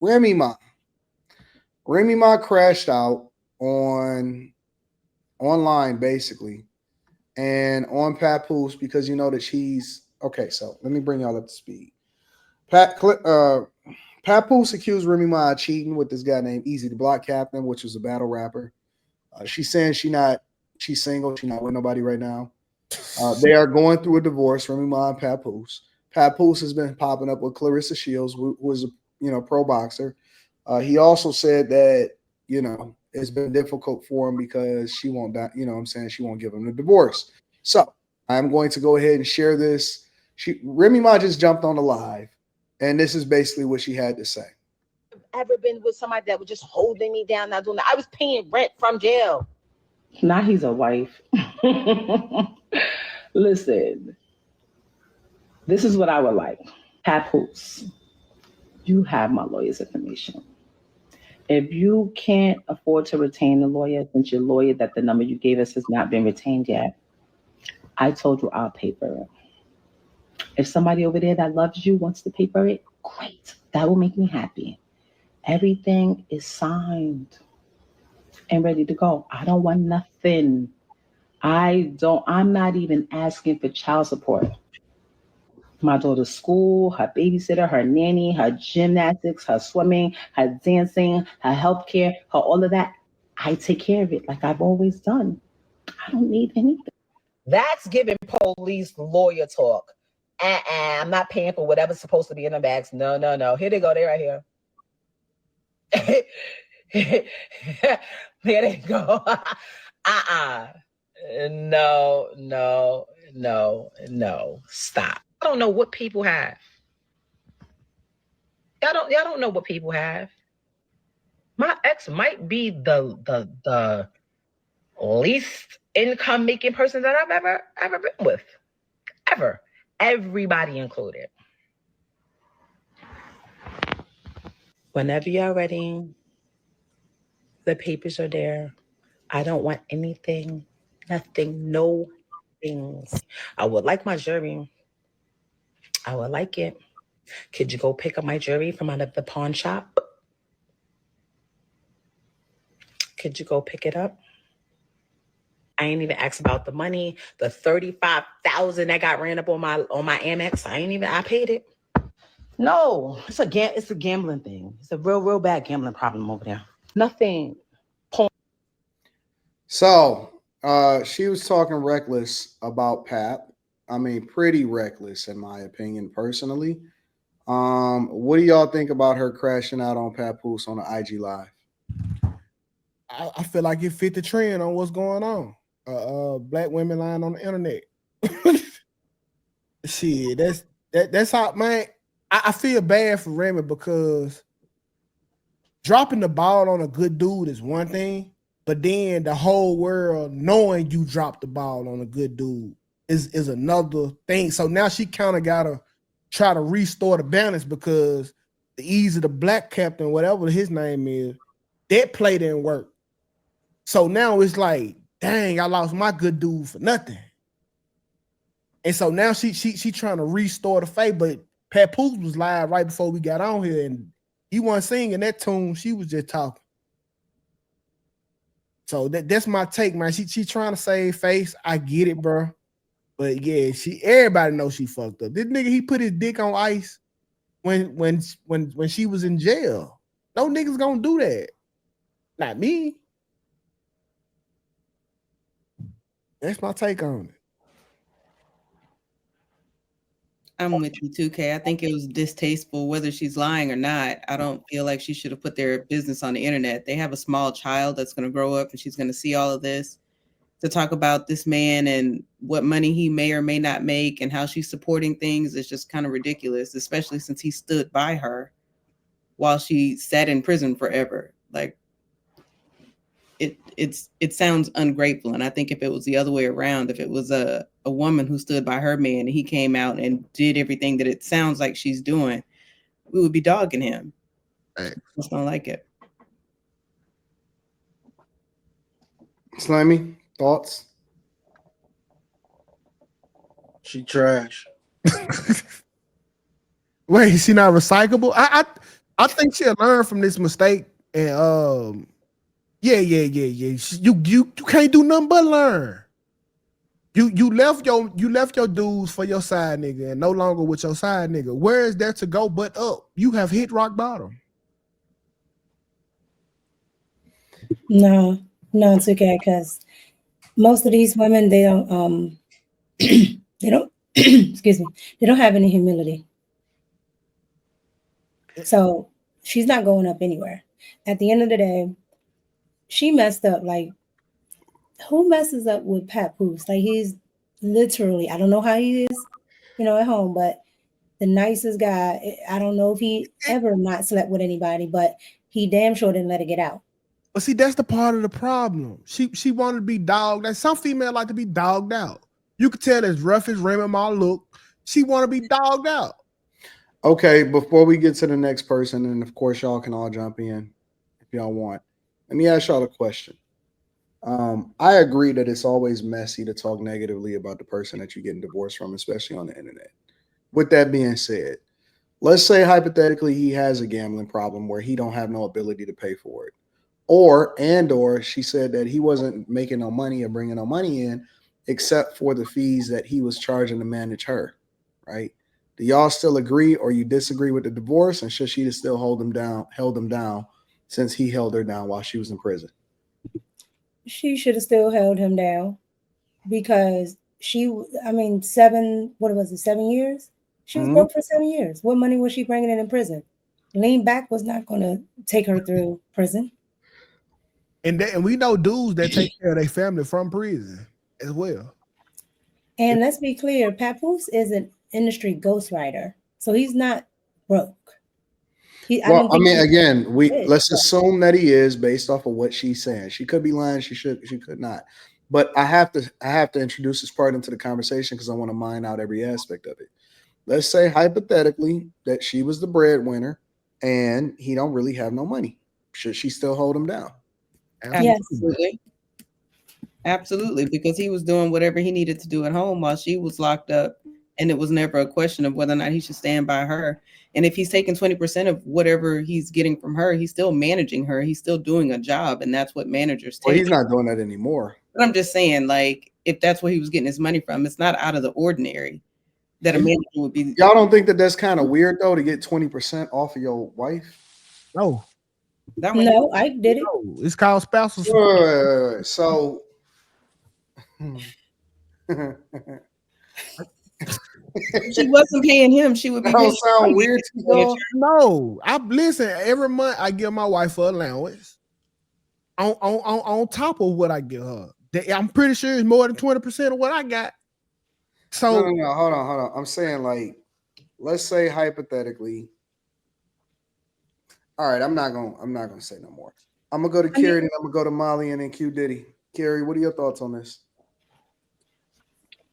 Remy Ma. Remy Ma crashed out on online basically and on Papoose because you know that she's okay. So let me bring y'all up to speed. Pat Papoose accused Remy Ma of cheating with this guy named Easy the Block Captain, which was a battle rapper. She's saying she's single, she's not with nobody right now. They are going through a divorce, Remy Ma and Papoose. Papoose has been popping up with Clarissa Shields, who was a pro boxer. He also said that it's been difficult for him because she won't die. You know, what I'm saying she won't give him the divorce. So I'm going to go ahead and share this. Remy Ma just jumped on the live, and this is basically what she had to say. Ever been with somebody that was just holding me down, not doing that? I was paying rent from jail. Now he's a wife. Listen, this is what I would like. Papoose, you have my lawyer's information. If you can't afford to retain a lawyer, since your lawyer that the number you gave us has not been retained yet, I told you I'll pay for it. If somebody over there that loves you wants to pay for it, great. That will make me happy. Everything is signed and ready to go. I don't want nothing. I'm not even asking for child support. My daughter's school, her babysitter, her nanny, her gymnastics, her swimming, her dancing, her healthcare, her all of that. I take care of it like I've always done. I don't need anything. That's giving police lawyer talk. I'm not paying for whatever's supposed to be in the bags. No. Here they go. They're right here. There they go. No. Stop. I don't know what people have. Y'all don't know what people have. My ex might be the least income making person that I've ever been with. Ever. Everybody included. Whenever you're ready, the papers are there. I don't want anything, nothing, no things. I would like my jury. I would like it. Could you go pick up my jewelry from out of the pawn shop? Could you go pick it up? I ain't even asked about the money, the $35,000 that got ran up on my Amex. I paid it. No, it's a gambling thing. It's a real bad gambling problem over there. Nothing. So she was talking reckless about Pap. I mean, pretty reckless in my opinion, personally. What do y'all think about her crashing out on Papoose on the IG Live? I feel like it fit the trend on what's going on. Black women lying on the internet. Shit, that's how, man. I feel bad for Remy because dropping the ball on a good dude is one thing, but then the whole world knowing you dropped the ball on a good dude is another thing. So now she kind of gotta try to restore the balance because the Easy the Black Captain, whatever his name is, that play didn't work. So now it's like, dang, I lost my good dude for nothing. And so now she trying to restore the faith, but Papoose was live right before we got on here, and he wasn't singing that tune. She was just talking. So that's my take, man. She trying to save face. I get it, bro. But yeah, everybody knows she fucked up. This nigga, he put his dick on ice when she was in jail. No niggas gonna do that. Not me. That's my take on it. I'm with you too, Kay. I think it was distasteful whether she's lying or not. I don't feel like she should have put their business on the internet. They have a small child that's going to grow up and she's going to see all of this. To talk about this man and what money he may or may not make and how she's supporting things is just kind of ridiculous, especially since he stood by her while she sat in prison forever. Like, it sounds ungrateful. And I think if it was the other way around, if it was a woman who stood by her man and he came out and did everything that it sounds like she's doing, we would be dogging him. I just don't like it. Slimy, thoughts? She trash. Wait, is she not recyclable? I I think she'll learn from this mistake. And yeah. You can't do nothing but learn. You left your dudes for your side nigga and no longer with your side nigga. Where is there to go but up? You have hit rock bottom. No, it's okay, because most of these women, they don't they don't excuse me, they don't have any humility. So she's not going up anywhere. At the end of the day, she messed up. Like, who messes up with Papoose? Like, he's literally, I don't know how he is, at home, but the nicest guy. I don't know if he ever not slept with anybody, but he damn sure didn't let it get out. But see, that's the part of the problem. She wanted to be dogged. And some female like to be dogged out. You could tell as rough as Remy Ma look, she want to be dogged out. Okay, before we get to the next person, and of course y'all can all jump in if y'all want. Let me ask y'all a question. I agree that it's always messy to talk negatively about the person that you're getting divorced from, especially on the internet. With that being said, let's say hypothetically he has a gambling problem where he don't have no ability to pay for it. Or she said that he wasn't making no money or bringing no money in except for the fees that he was charging to manage her, right? Do y'all still agree or you disagree with the divorce, and should she have still held him down since he held her down while she was in prison? She should have still held him down because 7 years? She was broke for 7 years. What money was she bringing in prison? Lean back was not going to take her through prison. And we know dudes that take care of their family from prison as well. And let's be clear, Papoose is an industry ghostwriter, so he's not broke. Let's assume that he is based off of what she's saying. She could be lying. She could not. But I have to introduce this part into the conversation because I want to mine out every aspect of it. Let's say hypothetically that she was the breadwinner and he don't really have no money. Should she still hold him down? Absolutely. Absolutely, because he was doing whatever he needed to do at home while she was locked up, and it was never a question of whether or not he should stand by her. And if he's taking 20% of whatever he's getting from her, he's still managing her. He's still doing a job, and that's what managers take. Well, he's not doing that anymore. But I'm just saying, like, if that's where he was getting his money from, it's not out of the ordinary that a manager would be. Y'all don't think that that's kind of weird, though, to get 20% off of your wife? No. No, I did it. No, it's called spousal. So she wasn't paying him. She would be. That don't sound weird to y'all. No, I listen. Every month I give my wife an allowance on top of what I give her. I'm pretty sure it's more than 20% of what I got. So no, hold on. I'm saying, like, let's say hypothetically. All right, I'm not gonna say no more. I'm gonna go to Carrie and I'm gonna go to Molly and then Q Diddy. Carrie, what are your thoughts on this?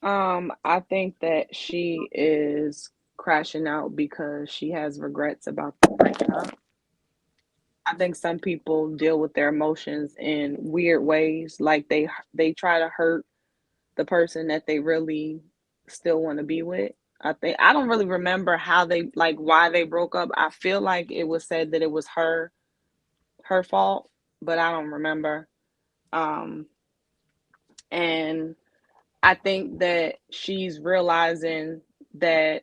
I think that she is crashing out because she has regrets about the breakup. I think some people deal with their emotions in weird ways, like they try to hurt the person that they really still want to be with. I don't really remember why they broke up. I feel like it was said that it was her fault, but I don't remember. And I think that she's realizing that,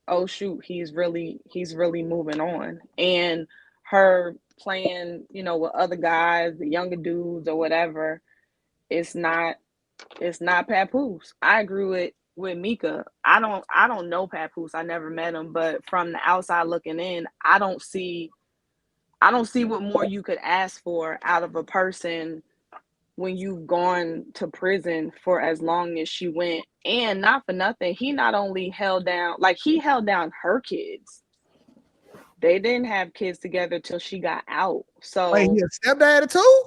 oh shoot, he's really moving on, and her playing, with other guys, the younger dudes or whatever, it's not Papoose. I agree with Mika. I don't know Papoose. I never met him, but from the outside looking in, I don't see what more you could ask for out of a person when you've gone to prison for as long as she went. And not for nothing, he not only held down her kids. They didn't have kids together till she got out. So wait, he a stepdad too?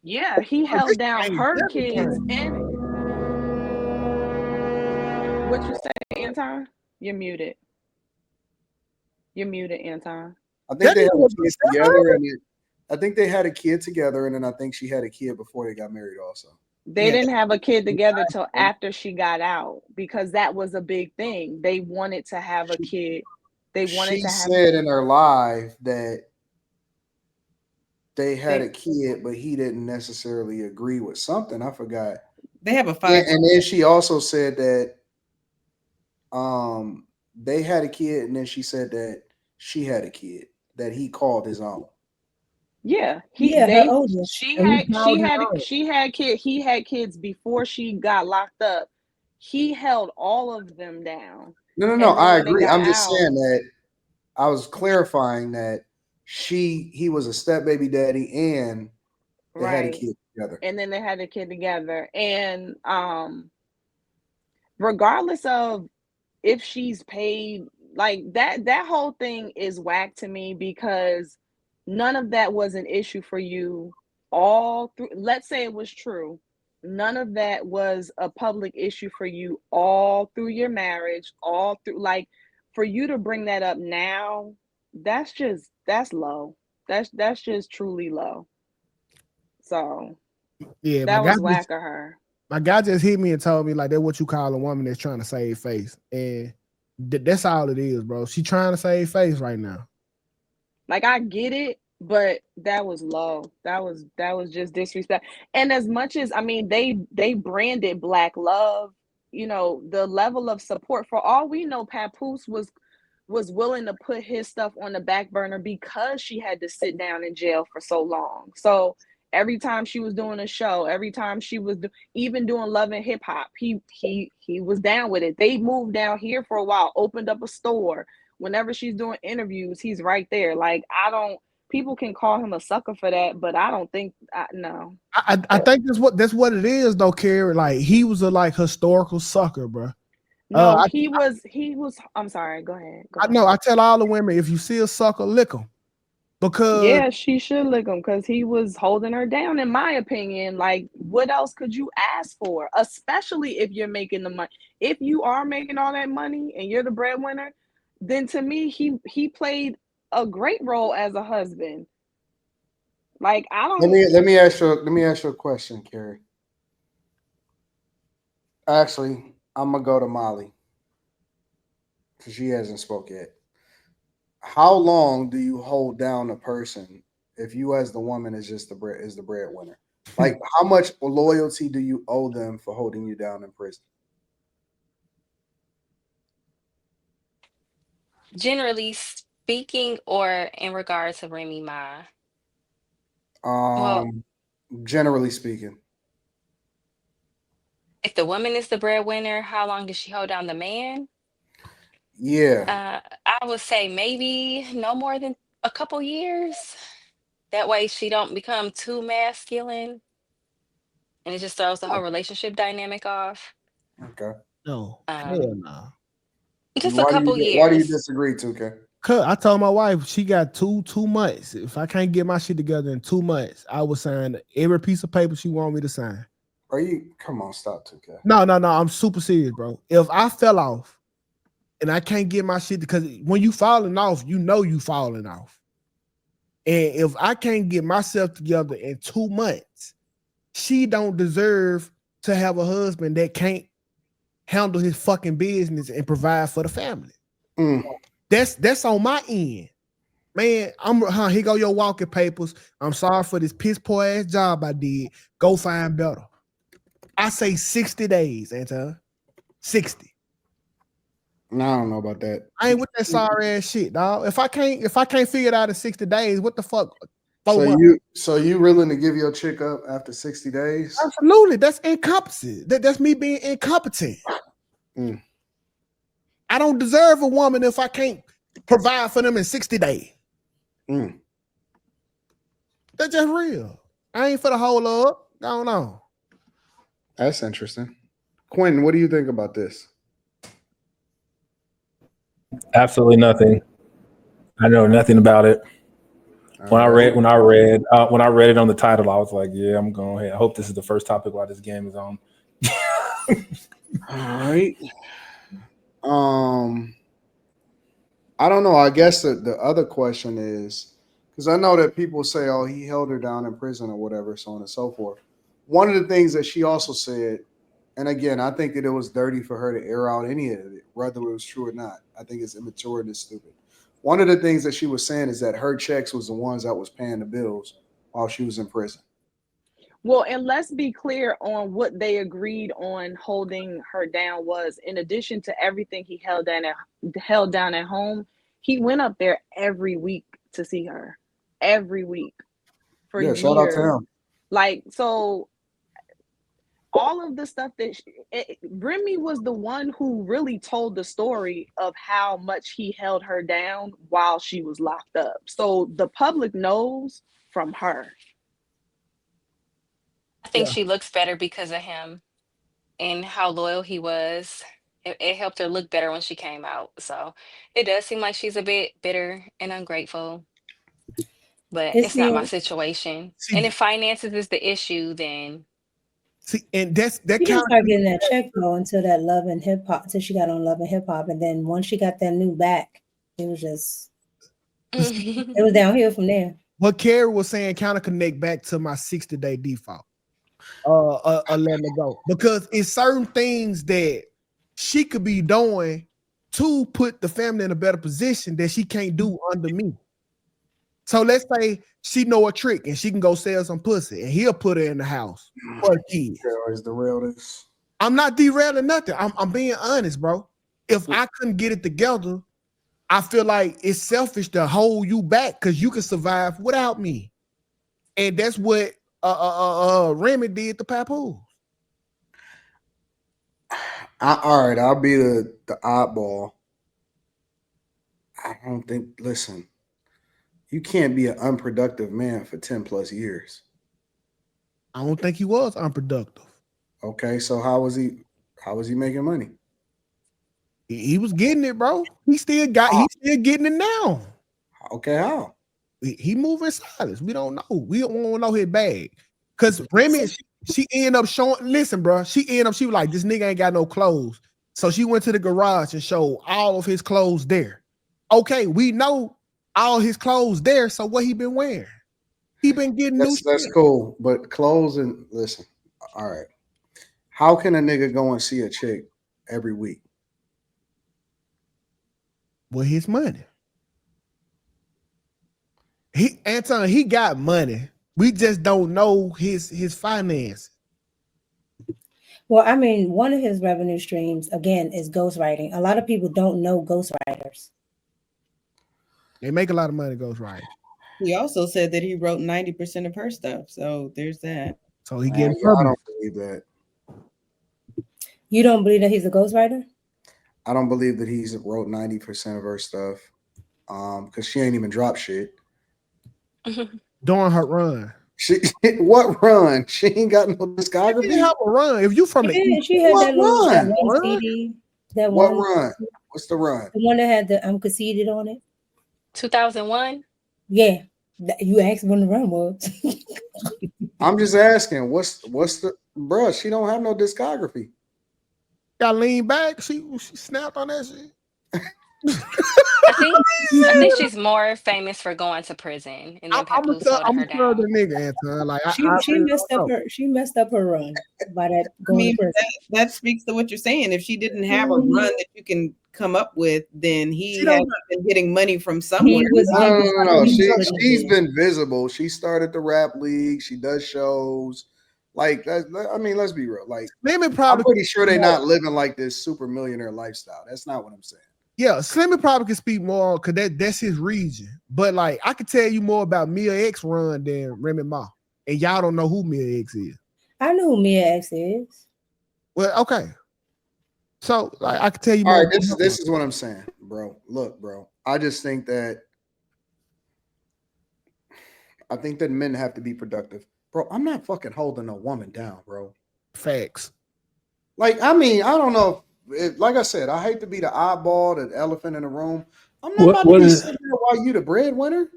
Yeah, he held down her kids. And what you say, Anton? You're muted. Anton. I think they had a kid together, I think they had a kid together, and then I think she had a kid before they got married also. They didn't have a kid together till after she got out because that was a big thing. They wanted to have a kid They wanted She to have said in her live that they had a kid, but he didn't necessarily agree with something. I forgot. They have a Yeah, 5. and then she also said that they had a kid, and then she said that she had a kid that he called his own. Yeah, Her oldest. she And he had called her own. he had kids before she got locked up. He held all of them down. No. And then I when they agree. got I'm just out, saying that I was clarifying that he was a step baby daddy and they had a right. kid together. And then they had a kid together. And regardless of if she's paid, like that whole thing is whack to me, because none of that was an issue for you all through. Let's say it was true, none of that was a public issue for you all through your marriage, all through, like, for you to bring that up now, that's low. That's just truly low. So Yeah, that was whack of her. my guy just hit me and told me like that's what you call a woman that's trying to save face, and that's all it is, bro. She trying to save face right now. Like, I get it, but that was low. That was just disrespect. And as much as, I mean, they branded Black Love, you know, the level of support, for all we know, Papoose was willing to put his stuff on the back burner because she had to sit down in jail for so long. So every time she was doing a show, every time she was even doing Love and Hip Hop, he was down with it. They moved down here for a while, opened up a store. Whenever she's doing interviews, he's right there. Like, people can call him a sucker for that, but I don't think, no. I think that's what it is though, Carrie. Like he was a like historical sucker, bro. No, he was. I'm sorry. Go ahead. I know. I tell all the women, if you see a sucker, lick him. Because Yeah, she should lick him, because he was holding her down, in my opinion. Like, what else could you ask for? Especially if you're making the money. If you are making all that money and you're the breadwinner, then to me, he played a great role as a husband. Like, I don't. Let me ask you a question, Carrie. Actually, I'm gonna go to Molly because she hasn't spoke yet. How long do you hold down a person if you, as the woman, is just the breadwinner? Like, how much loyalty do you owe them for holding you down in prison? Generally speaking, or in regards to Remy Ma? Well, Generally speaking. if the woman is the breadwinner, how long does she hold down the man? Yeah. I would say maybe no more than a couple years. That way she don't become too masculine and it just throws the whole relationship dynamic off. Okay. no, hell Um, no. just a Why couple do you years. disagree, 2K? Cause I told my wife she got two months. If I can't get my shit together in 2 months, I will sign every piece of paper she want me to sign. Come on, stop, 2K. No. I'm super serious, bro. If I fell off and I can't get my shit, because when you falling off, you know you falling off. And if I can't get myself together in 2 months, she don't deserve to have a husband that can't handle his fucking business and provide for the family. That's on my end. Man, here go your walking papers. I'm sorry for this piss poor ass job I did. Go find better. I say 60 days, Anton. 60. No, I don't know about that. I ain't with that sorry ass shit, dog. If I can't figure it out in 60 days, what the fuck? So you willing to give your chick up after 60 days? Absolutely. That's incompetent. That's me being incompetent. I don't deserve a woman if I can't provide for them in 60 days. That's just real. I ain't for the whole up. I don't know. That's interesting. Quentin, what do you think about this? Absolutely nothing. I know nothing about it. When I read it on the title, I was like, "Yeah, I'm going ahead. I hope this is the first topic while this game is on." All right. I don't know. I guess the other question is, because I know that people say, "Oh, he held her down in prison or whatever," so on and so forth. One of the things that she also said, And again, I think that it was dirty for her to air out any of it, whether it was true or not. I think it's immature and it's stupid. One of the things that she was saying is that her checks was the ones that was paying the bills while she was in prison. Well, and let's be clear on what they agreed on holding her down was, in addition to everything he held down at home, he went up there every week to see her. Every week for Yeah, shout out to years. him. Like, so all of the stuff that Remy was the one who really told the story of how much he held her down while she was locked up. So the public knows from her. I think she looks better because of him and how loyal he was. It helped her look better when she came out. So it does seem like she's a bit bitter and ungrateful, but It it's not my seems situation. See, And if finances is the issue, then see, and that she kind didn't of start getting that check though until that Love and Hip Hop, until she got on Love and Hip Hop, and then once she got that new back, it was just it was downhill from there. what Carrie was saying kind of connect back to my 60-day default. Letting it go because it's certain things that she could be doing to put the family in a better position that she can't do under me. So let's say she know a trick and she can go sell some pussy and he'll put her in the house for the kids. Is the realness. I'm not derailing nothing. I'm being honest, bro. If I couldn't get it together, I feel like it's selfish to hold you back because you can survive without me. And that's what Remy did to Papoose. All right, I'll be the oddball. I don't think. Listen, you can't be an unproductive man for 10 plus years. I don't think he was unproductive. Okay, so how was he making money? He was getting it, bro. He's still getting it now. Okay, how? He moving silence. We don't know. We don't want to know his bag. Cause Remy, she ended up showing. Listen, bro. She was like, this nigga ain't got no clothes. So she went to the garage and showed all of his clothes there. Okay, we know all his clothes there. So what he been wearing? He been getting new. That's cool. But clothes and listen. All right. How can a nigga go and see a chick every week? With his money. Anton, he got money. We just don't know his finance. Well, I mean, one of his revenue streams, again, is ghostwriting. A lot of people don't know ghostwriters. They make a lot of money ghostwriting. He also said that he wrote 90% of her stuff. So there's that. So he getting I don't believe that. You don't believe that he's a ghostwriter? I don't believe that he's wrote 90% of her stuff. Because she ain't even dropped shit. During her run. What run? She ain't got no discography. She didn't have a run. If you from the East, she had that run? one CD. What run? What's the run? The one that had the I'm Conceited on it. 2001. Yeah, you asked when the run was. I'm just asking. What's the bruh? She don't have no discography. Got lean back. She snapped on that shit. I think she's more famous for going to prison and then Papoose holding her down. The nigga, Anton. Like she messed up her run by that going to prison. That speaks to what you're saying. If she didn't have a run that you can come up with, then he has been getting money from somewhere. No. She's been visible. She started the rap league. She does shows. Like, I mean, let's be real. Like, I'm pretty sure they're not living like this super millionaire lifestyle. That's not what I'm saying. Yeah, Slimmy probably can speak more because that's his region. But like, I could tell you more about Mia X run than Remy Ma, and y'all don't know who Mia X is. I know who Mia X is. Well, okay. So like, I could tell you more. All right, this is what I'm saying, bro. Look, bro. I just think that men have to be productive, bro. I'm not fucking holding a woman down, bro. Facts. Like, I mean, I don't know. Like I said, I hate to be the oddball, the elephant in the room. I'm not about to be sitting there while you the breadwinner.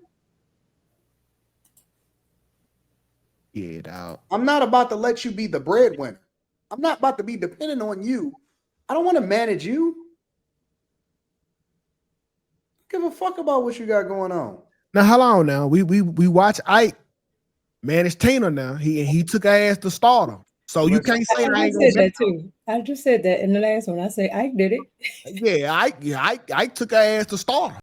Yeah, dog. I'm not about to let you be the breadwinner. I'm not about to be dependent on you. I don't want to manage you. Give a fuck about what you got going on. Now, hold on. Now we watch Ike manage Tina. Now he took her ass to stardom. So you Listen. can't say I I ain't just gonna said that too. I just said that in the last one. I say I did it. Yeah, I took her ass to start.